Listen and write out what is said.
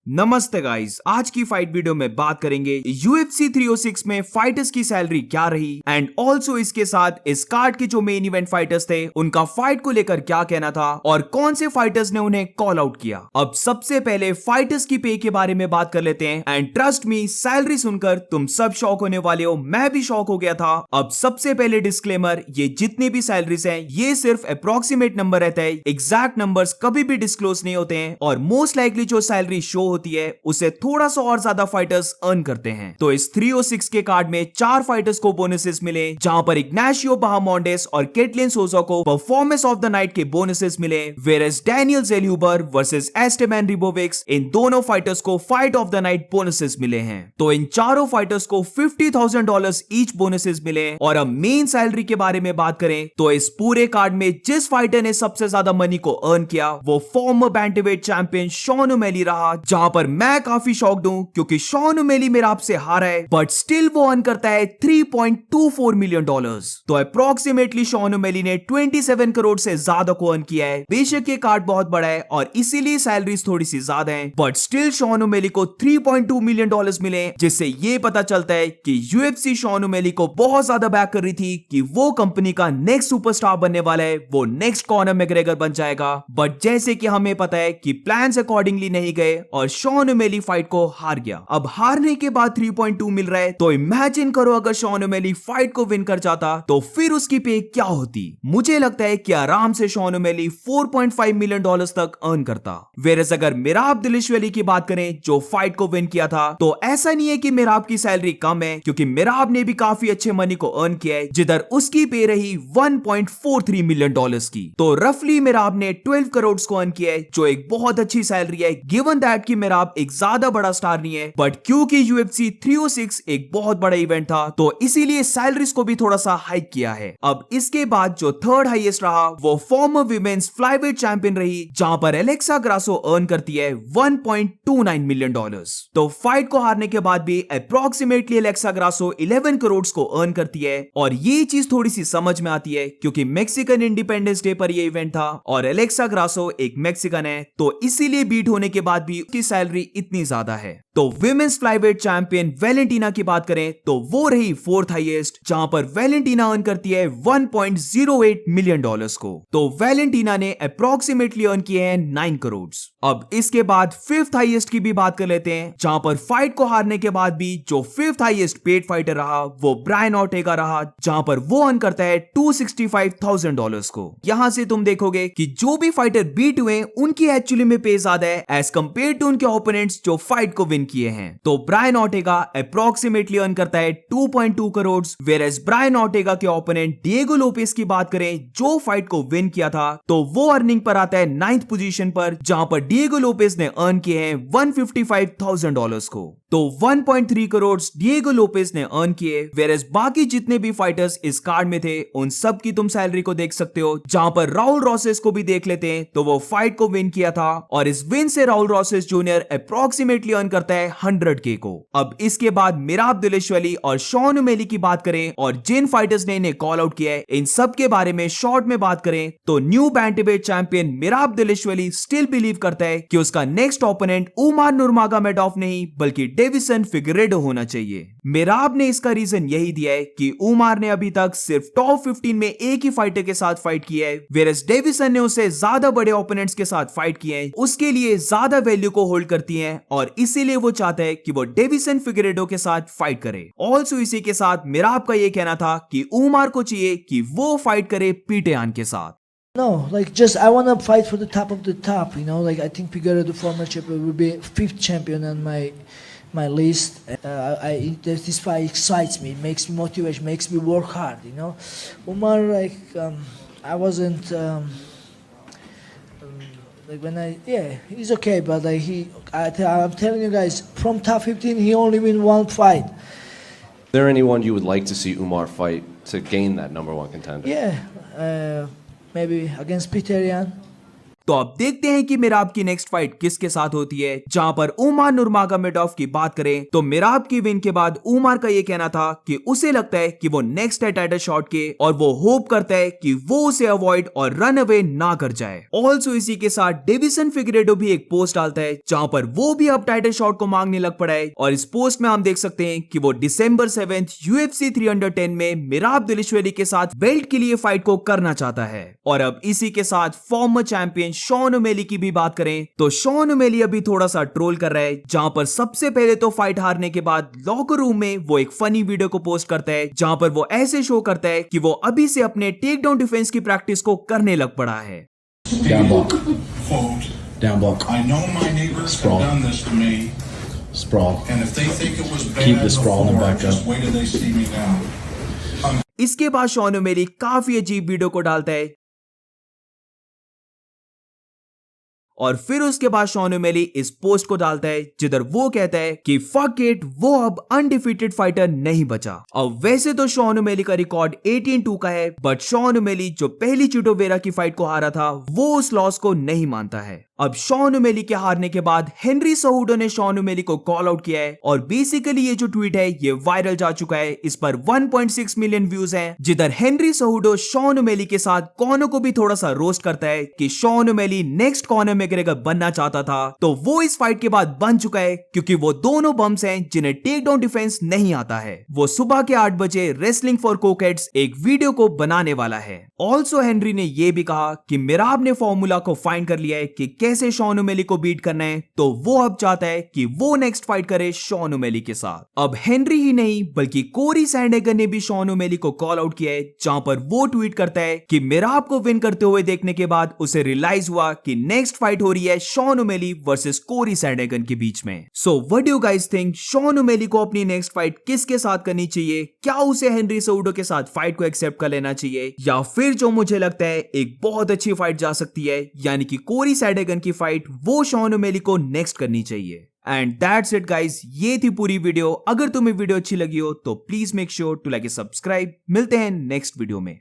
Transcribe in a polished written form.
नमस्ते गाइस, आज की फाइट वीडियो में बात करेंगे UFC 306 में फाइटर्स की सैलरी क्या रही एंड ऑल्सो इसके साथ इस कार्ड के जो मेन इवेंट फाइटर्स थे उनका फाइट को लेकर क्या कहना था और कौन से फाइटर्स ने उन्हें कॉल आउट किया। अब सबसे पहले फाइटर्स की पे के बारे में बात कर लेते हैं एंड ट्रस्ट मी, सैलरी सुनकर तुम सब शॉक होने वाले हो, मैं भी शॉक हो गया था। अब सबसे पहले डिस्क्लेमर, ये जितनी भी सैलरीज हैं ये सिर्फ अप्रोक्सीमेट नंबर रहता है, एग्जैक्ट नंबर्स कभी भी डिस्क्लोज नहीं होते हैं और मोस्ट लाइकली जो सैलरी शो होती है उसे थोड़ा सा और ज्यादा फाइटर्स अर्न करते हैं। तो इस 306 के कार्ड में 4 फाइटर्स को बोनसेस मिले, जहां पर इग्नाशियो बाहामोंडेस और केटलिन सोजा को परफॉर्मेंस ऑफ द नाइट के बोनसेस मिले, वेयरएज डैनियल जेल्यूबर वर्सेस एस्टेमैन रिबोविक्स, इन दोनों फाइटर्स को fight of the night bonuses मिले हैं। तो इन चारों फाइटर्स को $50,000 ईच बोनसेस मिले। और अब मेन सैलरी के बारे में बात करें तो इस पूरे कार्ड में जिस फाइटर ने सबसे ज्यादा मनी को अर्न किया वो former bantamweight champion Sean O'Malley रहा, जहां पर मैं काफी शॉक्ड हूं क्योंकि शॉन ओमेली मेरा आपसे हारा है बट स्टिल वो अर्न करता है $3.24 मिलियन। तो अप्रोक्सीमेटली शॉन ओमेली ने 27 करोड़ से ज्यादा को अर्न किया है। बेशक ये कार्ड बहुत बड़ा है और इसीलिए सैलरीज थोड़ी सी ज्यादा है, बट स्टिल शॉन ओमेली को $3.2 मिलियन मिले, जिससे ये पता चलता है कि UFC शॉन ओमेली को बहुत ज्यादा बैक कर रही थी कि वो कंपनी का नेक्स्ट सुपरस्टार बनने वाला है, वो नेक्स्ट कॉनर मैग्रेगर बन जाएगा। बट जैसे कि हमें पता है कि प्लान्स अकॉर्डिंगली नहीं गए और शॉन ओमेली फाइट को हार गया। अब हारने के बाद 3.2 मिल रहा है, तो इमेजिन करो अगर शॉन ओमेली फाइट को विन कर जाता तो फिर उसकी पे क्या होती। मुझे लगता है कि आराम से शॉन ओमेली $4.5 मिलियन तक अर्न करता। वेरस अगर मिराब दिलिशवली की बात करें जो फाइट को विन किया था, तो ऐसा नहीं है कि मिराब की सैलरी कम है, क्योंकि मिराब ने भी काफी अच्छे मनी को अर्न किया है, जिधर उसकी पे रही $1.43 मिलियन की। तो रफली मिराब ने 12 करोड़ को अर्न किया है, जो एक बहुत अच्छी सैलरी है गिवन दैट कि मिराब एक ज्यादा बड़ा स्टार नहीं है, बट क्योंकि UFC 306 एक बहुत बड़ा इवेंट था तो इसीलिए सैलरीज को भी थोड़ा सा हाइक किया है। अब इसके बाद जो थर्ड हाईएस्ट रहा वो फॉर्मर विमेन्स फ्लाईवेट चैंपियन रही, जहां पर एलेक्सा ग्रासो अर्न करती है $1.29 मिलियन। तो फाइट को हारने के बाद भी अप्रोक्सीमेटली एलेक्सा ग्रासो 11 करोड़ को अर्न करती है। और ये चीज थोड़ी सी समझ में आती है क्योंकि मेक्सिकन इंडिपेंडेंस डे पर ये इवेंट था और एलेक्सा ग्रासो एक मेक्सिकन है, तो इसीलिए बीट होने के बाद भी उसकी सैलरी इतनी ज्यादा है। तो विमेन्स फ्लाईवेट चैंपियन वैलेंटीना की बात करें तो वो रही फोर्थ हाईएस्ट, जहां पर वैलेंटीना अर्न करती है $1.08 मिलियन को। तो वैलेंटीना ने अप्रोक्सीमेटली अर्न किए हैं 9 करोड़। अब इसके बाद फिफ्थ हाईएस्ट की भी बात कर लेते हैं, जहां पर फाइट को हारने के बाद भी जो फिफ्थ हाईएस्ट पेड फाइटर रहा वो ब्रायन ऑर्टेगा रहा, जहां पर वो अर्न करता है $265,000 को। यहां से तुम देखोगे कि जो भी फाइटर बीट हुए उनकी एक्चुअली में पे ज्यादा है एज कंपेयर टू उनके ओपोनेंट्स जो फाइट को विन किए हैं। तो ब्रायन ऑर्टेगा अप्रोक्सीमेटली अर्न करता है 2.2 करोड़, वेयरएज ब्रायन ऑर्टेगा के ओपोनेंट डिएगो लोपेस की बात करें जो फाइट को विन किया था तो वो अर्निंग पर आता है 9th पोजीशन पर, जहां पर डिएगो लोपेस ने अर्न किए हैं $155,000 को। तो 1.3 करोड़ डिएगो लोपेस ने अर्न किए, वेयरएज बाकी जितने भी फाइटर्स इस कार्ड में थे उन सब की तुम सैलरी को देख सकते हो। जहां पर राउल रॉसेस को भी देख लेते हैं तो वो फाइट को विन किया था और इस विन से राउल रॉसेस जूनियर अप्रोक्सीमेटली अर्न करता है 100K को। अब इसके बाद मिराब दिलिशवली और शॉन ओमेली की बात करें और जिन फाइटर्स ने इन्हें कॉल आउट किया है इन सब के बारे में शॉर्ट में बात करें तो new bantamweight champion Merab Dvalishvili still believe करता है कि उसका नेक्स्ट ओपोनेंट उमर नुरमागोमेडोव नहीं बल्कि डेविसन फिगरेडो होना चाहिए। मिराब ने इसका रीजन यही दिया है कि उमर ने अभी तक सिर्फ टॉप 15 में एक ही फाइटर के साथ फाइट किया है, वेयरएज डेविसन ने उसे ज्यादा बड़े ओपोनेंट्स के साथ फाइट किए हैं, उसके लिए ज्यादा वैल्यू को होल्ड करती हैं और इसीलिए वो चाहता है कि वो डेविसन फिगरेडो के साथ फाइट करे। ऑल्सो इसी के साथ मिराब का ये कहना था कि उमर को चाहिए कि वो फाइट करे पीटर यान के साथ। No, like just I want to fight for the top of the top, you know. Like I think Figueroa, the former champion, will be 5th champion on my list. This fight excites me, makes me motivate, makes me work hard, you know. Umar, like I wasn't like when he's okay, but like I'm telling you guys, from top 15, he only win one fight. Is there anyone you would like to see Umar fight to gain that #1 contender? Yeah. Maybe against Peter Yan. तो अब देखते हैं कि मिराब की next fight किसके साथ होती है। जहां पर उमर नुरमागोमेडोव की बात करें तो मिराब की विन के बाद उमर का ये कहना था कि उसे लगता है कि वो नेक्स्ट है टाइटल शॉट के और वो होप करता है कि वो उसे अवॉइड और रन अवे ना कर जाए। ऑल्सो इसी के साथ डेविसन फिगरेडो भी एक पोस्ट डालता है जहां पर वो भी अब टाइटल शॉट को मांगने लग पड़ा है और इस पोस्ट में हम देख सकते हैं कि वो December 7th UFC 310 में मिराब दिलिशवेली के साथ बेल्ट के लिए फाइट को करना चाहता है। और अब इसी के साथ फॉर्मर चैंपियन शॉन ओमेली की भी बात करें तो शॉन ओमेली अभी थोड़ा सा ट्रोल कर रहा है, जहां पर सबसे पहले तो फाइट हारने के बाद लॉकर रूम में वो एक फनी वीडियो को पोस्ट करता है जहां पर वो ऐसे शो करता है कि वो अभी से अपने टेक डाउन डिफेंस की प्रैक्टिस को करने लग पड़ा है। Down block. Quote, Down block. I know my neighbors Sprawl. have done this to me, Sprawl. and if they think it was bad Keep the sprawl and before, back just up. wait till they see me now. इसके बाद Shawn O'Malley काफी अजीब video को डालता है और फिर उसके बाद शॉन ओमेली इस पोस्ट को डालता है जिधर वो कहता है कि फक इट, वो अब अनडिफीटेड फाइटर नहीं बचा। अब वैसे तो शॉन ओमेली का रिकॉर्ड 18-2 का है, बट शॉन ओमेली जो पहली चिटो वेरा की फाइट को हारा था वो उस लॉस को नहीं मानता है। अब शॉन ओमेली के हारने के बाद हेनरी सहूडो ने शॉन ओमेली को कॉल आउट किया है और बेसिकली ये जो ट्वीट है ये वायरल जा चुका है। इस पर 1.6 मिलियन व्यूज हैं, जिधर हेनरी सहूडो शॉन ओमेली के साथ कॉनर को भी थोड़ा सा रोस्ट करता है कि Sean O'Malley next Conor McGregor बनना चाहता था, तो वो इस फाइट के बाद बन चुका है क्योंकि वो दोनों बम्स हैं जिन्हें टेक डाउन डिफेंस नहीं आता है। वो सुबह के 8 बजे रेसलिंग फॉर कोकेट्स एक वीडियो को बनाने वाला है। ऑल्सो हेनरी ने ये भी कहा कि मिराब ने फॉर्मूला को फाइंड कर लिया है कि कैसे शॉन ओमेली को बीट करना है, तो वो अब चाहता है कि वो नेक्स्ट फाइट करे शॉन ओमेली के साथ। अब हेनरी ही नहीं बल्कि कोरी सैंडहैगर ने भी शॉन ओमेली को कॉल आउट किया है, जहां पर वो ट्वीट करता है कि मिराब को विन करते हुए देखने के बाद उसे रियलाइज हुआ कि नेक्स्ट फाइट हो रही है Sean O'Malley versus Cory Sandhagen के बीच में। So what do you guys think, Sean O'Malley को अपनी नेक्स्ट फाइट किसके साथ करनी चाहिए? क्या उसे हेनरी सहूडो के साथ फाइट को एक्सेप्ट कर लेना चाहिए, या फिर जो मुझे लगता है एक बहुत अच्छी फाइट जा सकती है यानी कि कोरी सैंडहैगर की फाइट, वो शॉन ओमेली को नेक्स्ट करनी चाहिए? एंड दैट्स इट गाइस, ये थी पूरी वीडियो। अगर तुम्हें वीडियो अच्छी लगी हो तो please make sure to like and subscribe. मिलते हैं नेक्स्ट वीडियो में।